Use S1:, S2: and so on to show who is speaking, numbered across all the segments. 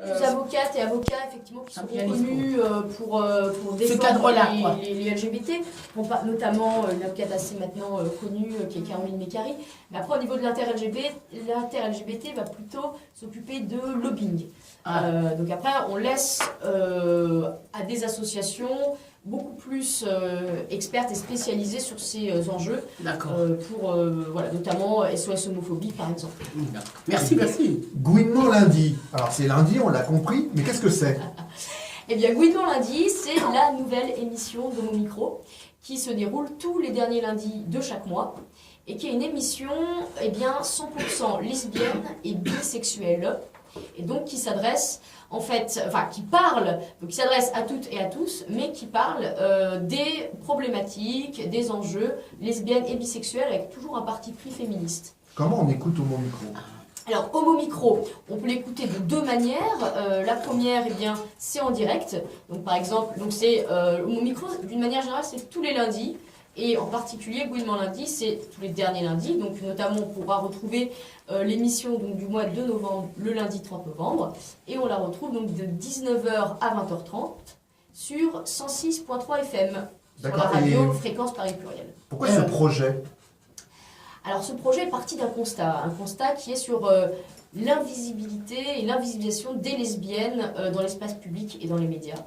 S1: Des avocates et avocats effectivement qui sont reconnus pour défendre les LGBT. Notamment une avocate assez maintenant connue qui est Caroline Mécari. Mais après au niveau de l'inter-LGBT va plutôt s'occuper de lobbying. Donc après on laisse à des associations beaucoup plus expertes et spécialisées sur ces enjeux. Pour notamment SOS homophobie par exemple.
S2: Merci.
S3: Gouinement lundi. Alors c'est lundi, on l'a compris, mais qu'est-ce que c'est?
S1: Eh bien Gouinement lundi, c'est la nouvelle émission d'Homo Micro qui se déroule tous les derniers lundis de chaque mois et qui est une émission 100% lesbienne et bisexuelle et donc qui s'adresse qui s'adresse à toutes et à tous, mais qui parle des problématiques, des enjeux lesbiennes et bisexuelles avec toujours un parti pris féministe.
S3: Comment on écoute Homo Micro?
S1: Alors, Homo Micro, on peut l'écouter de deux manières. La première, c'est en direct. Donc, par exemple, Homo Micro, d'une manière générale, c'est tous les lundis. Et en particulier, Gouinement lundi, c'est tous les derniers lundis. Donc, notamment, on pourra retrouver l'émission du mois de novembre, le lundi 30 novembre. Et on la retrouve donc de 19h à 20h30 sur 106.3 FM. Sur la radio Fréquence Paris Pluriel.
S3: Pourquoi ce projet?
S1: Alors ce projet est parti d'un constat qui est sur l'invisibilité et l'invisibilisation des lesbiennes dans l'espace public et dans les médias.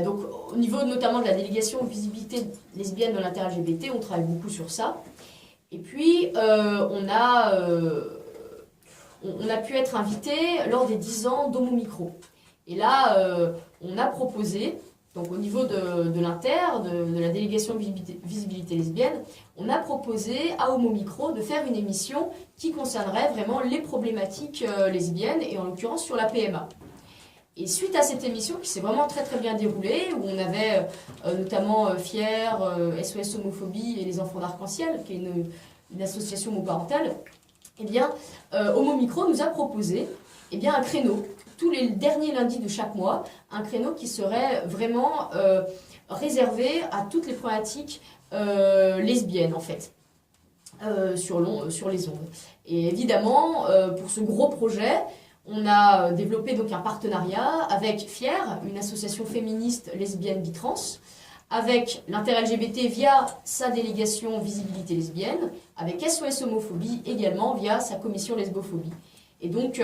S1: Donc au niveau notamment de la délégation visibilité lesbienne dans l'inter-LGBT, on travaille beaucoup sur ça. Et puis on a pu être invité lors des 10 ans d'Homo Micro. Et là, on a proposé, donc au niveau de la délégation visibilité lesbienne, on a proposé à Homo Micro de faire une émission qui concernerait vraiment les problématiques lesbiennes, et en l'occurrence sur la PMA. Et suite à cette émission qui s'est vraiment très très bien déroulée, où on avait notamment Fier, SOS Homophobie et les Enfants d'Arc-en-Ciel, qui est une association homoparentale, Homo Micro nous a proposé un créneau, tous les derniers lundis de chaque mois, un créneau qui serait vraiment réservé à toutes les problématiques lesbiennes en fait, sur les ondes. Et évidemment, pour ce gros projet, on a développé donc un partenariat avec Fier, une association féministe lesbienne bitrans, avec l'inter-LGBT via sa délégation visibilité lesbienne, avec SOS Homophobie également via sa commission lesbophobie. Et donc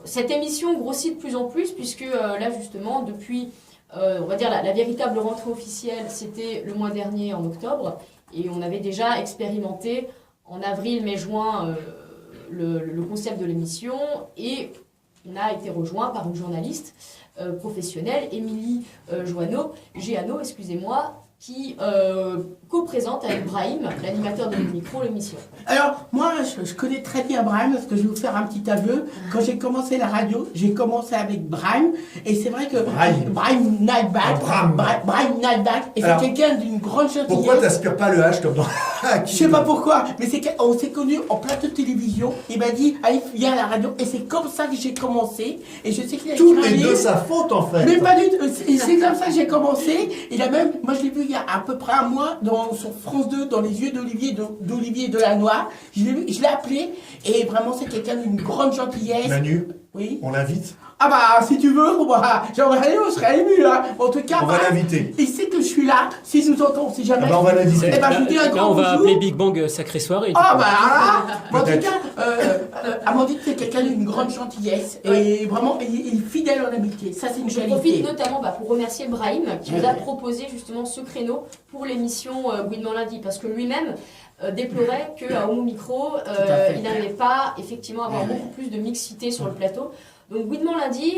S1: cette émission grossit de plus en plus puisque là justement depuis on va dire la véritable rentrée officielle c'était le mois dernier en octobre, et on avait déjà expérimenté en avril, mai, juin le concept de l'émission, et on a été rejoint par une journaliste professionnelle, Émilie Géano, qui co-présente avec Brahim, l'animateur de Homo Micro, l'émission.
S2: Alors, moi, je connais très bien Brahim, parce que je vais vous faire un petit aveu. Quand j'ai commencé la radio, j'ai commencé avec Brahim, et c'est vrai que Brahim Nightback, et c'est quelqu'un d'une grande gentillesse.
S3: Pourquoi t'aspires pas le H comme dans
S2: Je sais pas pourquoi, mais on s'est connus en plateau de télévision. Il m'a dit, allez, viens à la radio, et c'est comme ça que j'ai commencé. Et je sais qu'il a
S3: tout est de sa faute en fait.
S2: Mais pas du tout. C'est comme ça que j'ai commencé. Il a même, moi je l'ai vu il y a à peu près un mois sur France 2, dans les yeux d'Olivier Delannoy. Je l'ai appelé, et vraiment c'est quelqu'un d'une grande gentillesse.
S3: Manu,
S2: oui,
S3: on l'invite.
S2: Ah bah si tu veux, je serais ému là. En tout cas,
S3: on va l'inviter.
S2: Il sait que je suis là. S'il nous entend, si jamais.
S3: On va l'inviter.
S2: Je vous dis un grand
S4: on va
S2: bonjour.
S4: appeler Big Bang Sacrée Soirée.
S2: Ah bah en tout cas, Amandine c'est quelqu'un d'une grande gentillesse, et vraiment il est fidèle en amitié. Ça c'est une qualité.
S1: Je profite notamment pour remercier Brahim qui nous a proposé justement ce créneau pour l'émission Gouinement lundi, parce que lui-même déplorait qu'à Homo Micro, il n'arrivait pas effectivement à avoir beaucoup plus de mixité sur le plateau. Donc Gouinement lundi,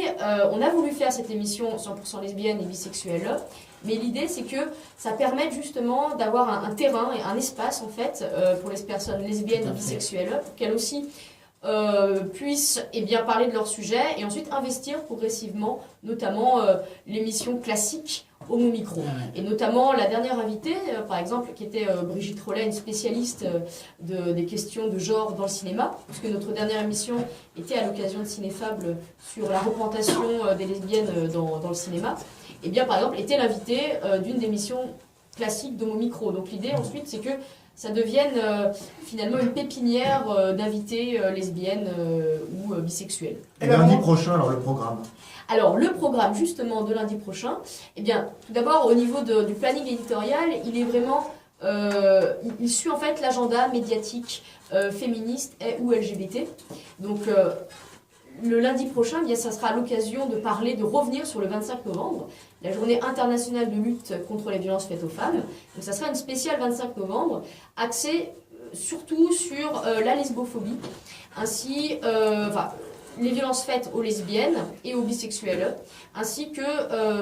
S1: on a voulu faire cette émission 100% lesbienne et bisexuelle, mais l'idée c'est que ça permette justement d'avoir un terrain et un espace en fait pour les personnes lesbiennes et bisexuelles, pour qu'elles aussi puissent parler de leur sujet et ensuite investir progressivement, notamment l'émission classique Homo Micro. Et notamment la dernière invitée, par exemple, qui était Brigitte Rollet, une spécialiste des questions de genre dans le cinéma, puisque notre dernière émission était à l'occasion de Cinéfable sur la représentation des lesbiennes dans le cinéma. Et bien, par exemple, était l'invitée d'une des émissions classiques d'Homo Micro. Donc l'idée ensuite, c'est que ça devienne finalement une pépinière d'invités lesbiennes ou bisexuelles.
S3: Et lundi prochain, alors le programme.
S1: Alors le programme justement de lundi prochain, eh bien tout d'abord au niveau du planning éditorial, il est vraiment, il suit en fait l'agenda médiatique féministe ou LGBT. Donc le lundi prochain, eh bien, ça sera l'occasion de revenir sur le 25 novembre, la journée internationale de lutte contre les violences faites aux femmes. Donc ça sera une spéciale 25 novembre, axée surtout sur la lesbophobie, ainsi, les violences faites aux lesbiennes et aux bisexuels, ainsi que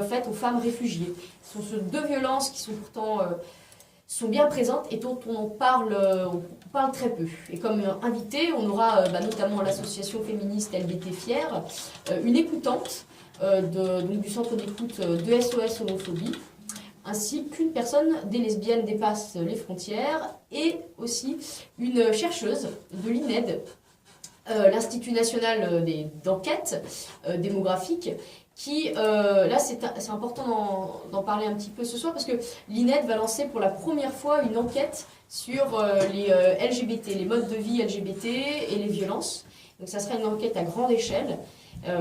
S1: faites aux femmes réfugiées. Ce sont deux violences qui sont pourtant sont bien présentes et dont on parle très peu. Et comme invité, on aura notamment l'association féministe LBT Fier, une écoutante donc du centre d'écoute de SOS Homophobie, ainsi qu'une personne des lesbiennes dépasse les frontières, et aussi une chercheuse de l'INED, l'Institut national d'enquête démographique, qui, là c'est important d'en parler un petit peu ce soir, parce que l'INED va lancer pour la première fois une enquête sur les LGBT, les modes de vie LGBT et les violences. Donc ça sera une enquête à grande échelle,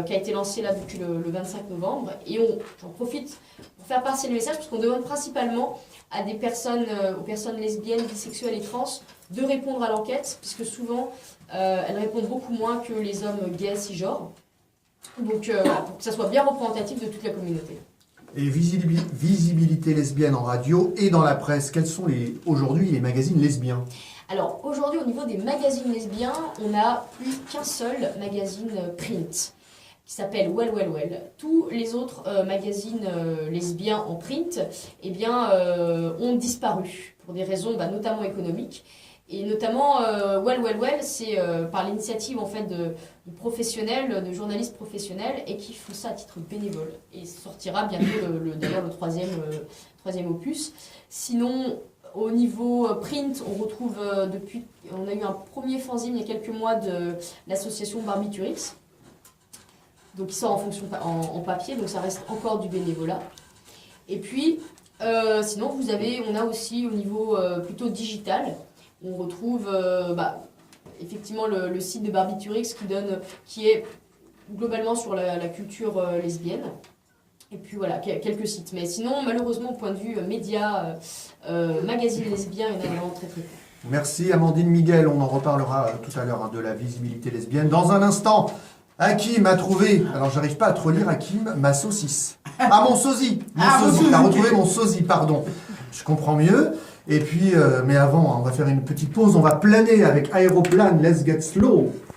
S1: qui a été lancée là depuis le 25 novembre, et j'en profite pour faire passer le message, parce qu'on demande principalement à des personnes, aux personnes lesbiennes, bisexuelles et trans de répondre à l'enquête, puisque souvent elles répondent beaucoup moins que les hommes gays cisgenres. Donc pour que ça soit bien représentatif de toute la communauté.
S3: Et visibilité lesbienne en radio et dans la presse, quels sont aujourd'hui les magazines lesbiens?
S1: Alors aujourd'hui, au niveau des magazines lesbiens, on n'a plus qu'un seul magazine print qui s'appelle Well Well Well. Tous les autres magazines lesbiens en print ont disparu pour des raisons notamment économiques. Et notamment, Well Well Well, c'est par l'initiative en fait de professionnels, de journalistes professionnels, et qui font ça à titre bénévole. Et sortira bientôt d'ailleurs le troisième opus. Sinon, au niveau print, on retrouve on a eu un premier fanzine il y a quelques mois de l'association Barbiturix, donc qui sort en papier, donc ça reste encore du bénévolat. Et puis, sinon, on a aussi au niveau plutôt digital, on retrouve effectivement le site de Barbiturix qui est globalement sur la culture lesbienne. Et puis voilà, quelques sites. Mais sinon, malheureusement, au point de vue médias, magazines lesbiens, il y en a vraiment très très peu.
S3: Merci Amandine Miguel, on en reparlera tout à l'heure de la visibilité lesbienne. Dans un instant, Hakim a trouvé, alors j'arrive pas à trop lire Hakim, ma saucisse. Ah, mon sosie, t'as retrouvé mon sosie, pardon. Je comprends mieux. Et puis, mais avant, on va faire une petite pause, on va planer avec Aéroplane, Let's Get Slow.